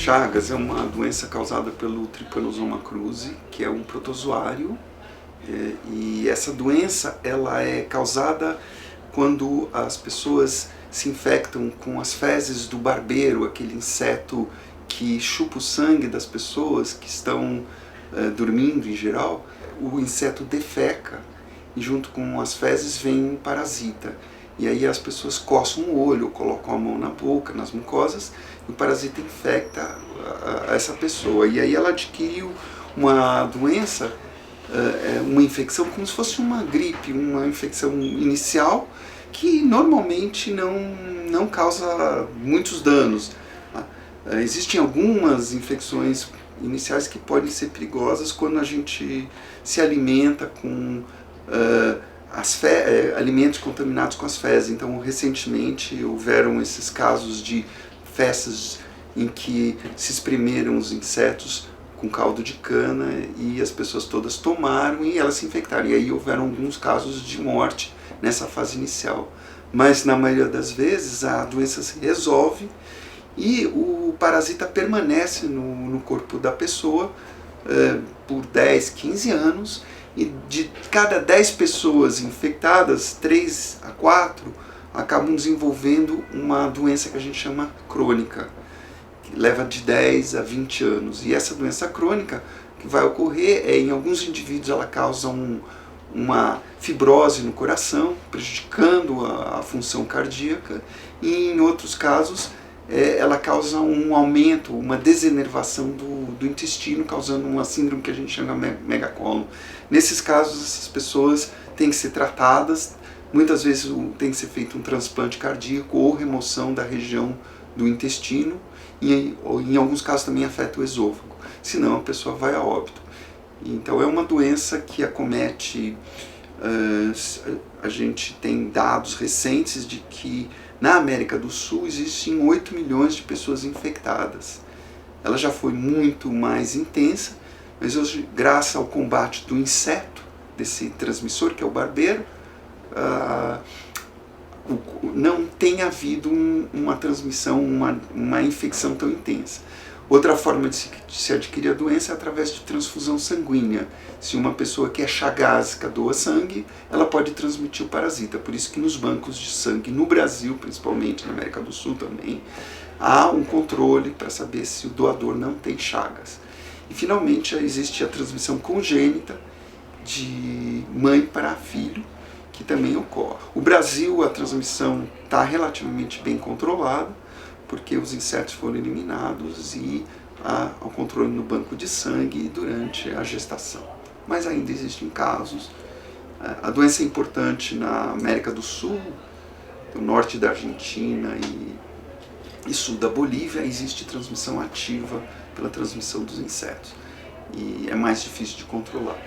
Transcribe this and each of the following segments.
Chagas é uma doença causada pelo Trypanosoma cruzi, que é um protozoário, e essa doença ela é causada quando as pessoas se infectam com as fezes do barbeiro, aquele inseto que chupa o sangue das pessoas que estão dormindo em geral. O inseto defeca e junto com as fezes vem um parasita. E aí as pessoas coçam o olho, colocam a mão na boca, nas mucosas, e o parasita infecta essa pessoa. E aí ela adquire uma doença, uma infecção como se fosse uma gripe, uma infecção inicial que normalmente não causa muitos danos. Existem algumas infecções iniciais que podem ser perigosas quando a gente se alimenta com alimentos contaminados com as fezes. Então, recentemente houveram esses casos de festas em que se espremeram os insetos com caldo de cana e as pessoas todas tomaram e elas se infectaram. E aí houveram alguns casos de morte nessa fase inicial. Mas na maioria das vezes a doença se resolve e o parasita permanece no corpo da pessoa por 10, 15 anos. E de cada 10 pessoas infectadas, 3 a 4 acabam desenvolvendo uma doença que a gente chama crônica, que leva de 10 a 20 anos. E essa doença crônica que vai ocorrer, em alguns indivíduos ela causa uma fibrose no coração, prejudicando a função cardíaca, e em outros casos ela causa um aumento, uma desenervação do intestino, causando uma síndrome que a gente chama megacolon. Nesses casos, essas pessoas têm que ser tratadas, muitas vezes tem que ser feito um transplante cardíaco ou remoção da região do intestino, e em alguns casos também afeta o esôfago, senão a pessoa vai a óbito. Então é uma doença que acomete, a gente tem dados recentes de que na América do Sul existem 8 milhões de pessoas infectadas. Ela já foi muito mais intensa, mas hoje, graças ao combate do inseto, desse transmissor que é o barbeiro, não tem havido uma transmissão, uma infecção tão intensa. Outra forma de se adquirir a doença é através de transfusão sanguínea. Se uma pessoa que é chagásica doa sangue, ela pode transmitir o parasita. Por isso que nos bancos de sangue, no Brasil principalmente, na América do Sul também, há um controle para saber se o doador não tem chagas. E finalmente existe a transmissão congênita de mãe para filho, que também ocorre. O Brasil, a transmissão está relativamente bem controlada, porque os insetos foram eliminados e há o controle no banco de sangue durante a gestação. Mas ainda existem casos. A doença é importante na América do Sul, no norte da Argentina e sul da Bolívia, existe transmissão ativa pela transmissão dos insetos. E é mais difícil de controlar.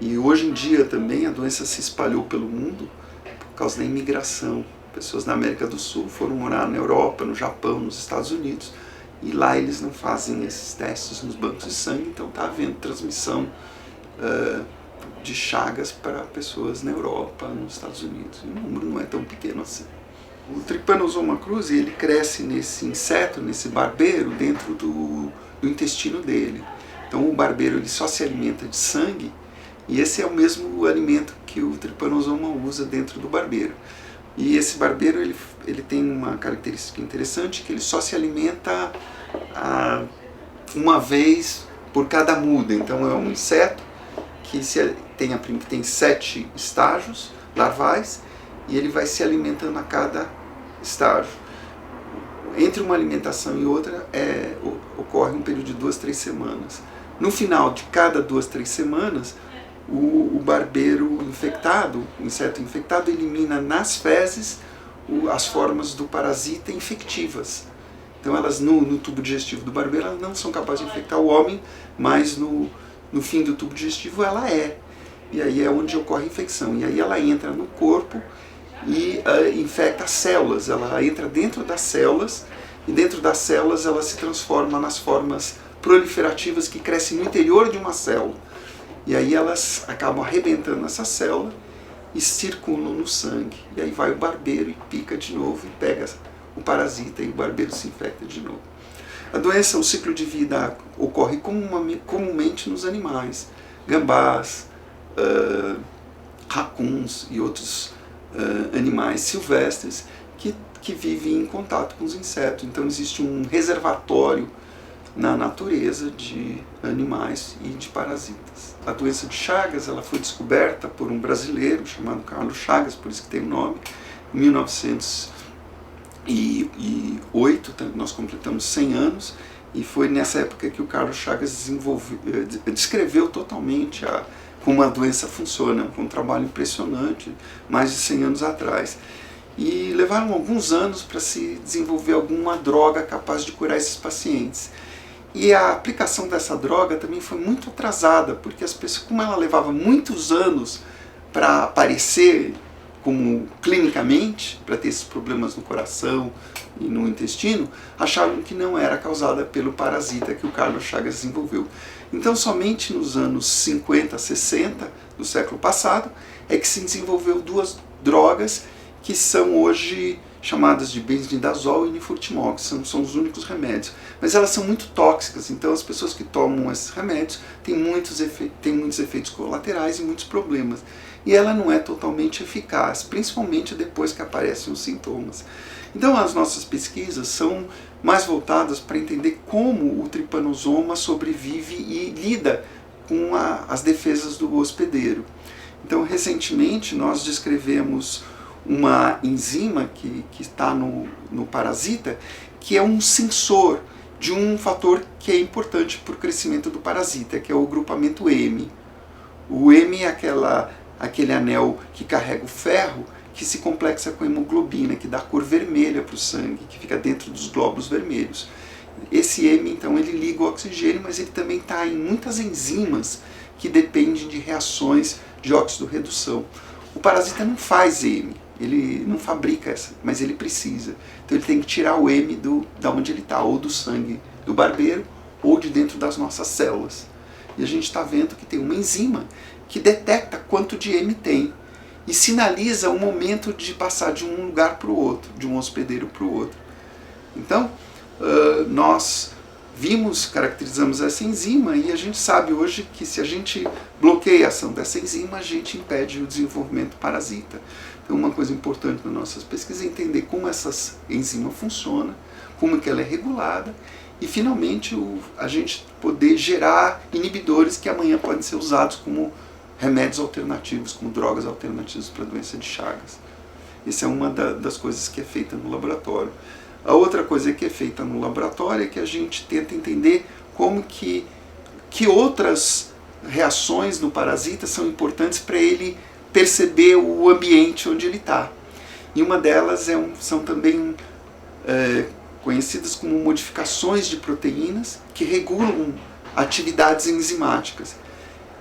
E hoje em dia também a doença se espalhou pelo mundo por causa da imigração. Pessoas na América do Sul foram morar na Europa, no Japão, nos Estados Unidos, e lá eles não fazem esses testes nos bancos de sangue, então está havendo transmissão de chagas para pessoas na Europa, nos Estados Unidos. E o número não é tão pequeno assim. O Trypanosoma cruzi, ele cresce nesse inseto, nesse barbeiro, dentro do intestino dele. Então o barbeiro ele só se alimenta de sangue, e esse é o mesmo alimento que o Trypanosoma usa dentro do barbeiro. E esse barbeiro ele tem uma característica interessante, que ele só se alimenta uma vez por cada muda. Então é um inseto que tem 7 estágios larvais e ele vai se alimentando a cada estágio. Entre uma alimentação e outra ocorre um período de 2, 3 semanas. No final de cada 2, 3 semanas, o barbeiro infectado, o inseto infectado, elimina nas fezes as formas do parasita infectivas. Então elas no tubo digestivo do barbeiro elas não são capazes de infectar o homem, mas no fim do tubo digestivo ela é. E aí é onde ocorre a infecção. E aí ela entra no corpo e infecta as células. Ela entra dentro das células e dentro das células ela se transforma nas formas proliferativas que crescem no interior de uma célula. E aí elas acabam arrebentando essa célula e circulam no sangue. E aí vai o barbeiro e pica de novo e pega o parasita e o barbeiro se infecta de novo. A doença, o ciclo de vida ocorre comumente nos animais, gambás, racuns e outros animais silvestres que vivem em contato com os insetos. Então existe um reservatório na natureza de animais e de parasitas. A doença de Chagas, ela foi descoberta por um brasileiro chamado Carlos Chagas, por isso que tem o nome, em 1908, nós completamos 100 anos, e foi nessa época que o Carlos Chagas descreveu totalmente como a doença funciona, com um trabalho impressionante, mais de 100 anos atrás. E levaram alguns anos para se desenvolver alguma droga capaz de curar esses pacientes. E a aplicação dessa droga também foi muito atrasada, porque as pessoas, como ela levava muitos anos para aparecer como clinicamente, para ter esses problemas no coração e no intestino, achavam que não era causada pelo parasita que o Carlos Chagas desenvolveu. Então somente nos anos 50, 60 do século passado é que se desenvolveu duas drogas que são hoje chamadas de benzidazol e nifurtimox, são os únicos remédios. Mas elas são muito tóxicas, então as pessoas que tomam esses remédios têm muitos efeitos colaterais e muitos problemas. E ela não é totalmente eficaz, principalmente depois que aparecem os sintomas. Então as nossas pesquisas são mais voltadas para entender como o tripanosoma sobrevive e lida com as defesas do hospedeiro. Então recentemente nós descrevemos uma enzima que está no parasita, que é um sensor de um fator que é importante para o crescimento do parasita, que é o grupamento M. O M é aquele anel que carrega o ferro, que se complexa com a hemoglobina, que dá cor vermelha para o sangue, que fica dentro dos glóbulos vermelhos. Esse M, então, ele liga o oxigênio, mas ele também está em muitas enzimas que dependem de reações de óxido-redução. O parasita não faz M, ele não fabrica essa, mas ele precisa. Então ele tem que tirar o M da onde ele está, ou do sangue do barbeiro, ou de dentro das nossas células. E a gente está vendo que tem uma enzima que detecta quanto de M tem e sinaliza o momento de passar de um lugar para o outro, de um hospedeiro para o outro. Então, nós caracterizamos essa enzima e a gente sabe hoje que se a gente bloqueia a ação dessa enzima, a gente impede o desenvolvimento parasita. Então uma coisa importante nas nossas pesquisas é entender como essa enzima funciona, como que ela é regulada e finalmente a gente poder gerar inibidores que amanhã podem ser usados como remédios alternativos, como drogas alternativas para a doença de Chagas. Essa é uma das coisas que é feita no laboratório. A outra coisa que é feita no laboratório é que a gente tenta entender como que outras reações no parasita são importantes para ele perceber o ambiente onde ele está. E uma delas são também conhecidas como modificações de proteínas que regulam atividades enzimáticas.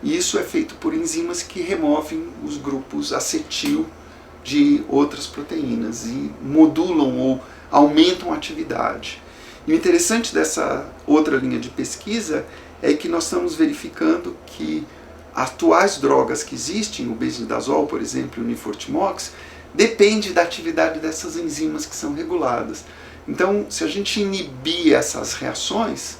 E isso é feito por enzimas que removem os grupos acetil de outras proteínas e modulam ou aumentam a atividade. E o interessante dessa outra linha de pesquisa é que nós estamos verificando que atuais drogas que existem, o benzidazol, por exemplo, o nifurtimox, depende da atividade dessas enzimas que são reguladas. Então, se a gente inibir essas reações,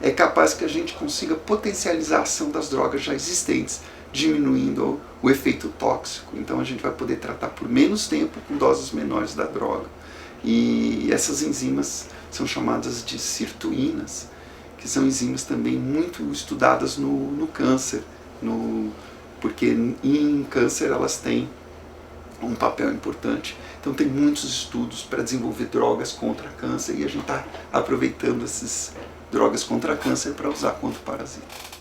é capaz que a gente consiga potencializar a ação das drogas já existentes, diminuindo o efeito tóxico. Então a gente vai poder tratar por menos tempo com doses menores da droga. E essas enzimas são chamadas de sirtuínas, que são enzimas também muito estudadas no câncer, porque em câncer elas têm um papel importante. Então tem muitos estudos para desenvolver drogas contra câncer e a gente está aproveitando essas drogas contra câncer para usar contra o parasita.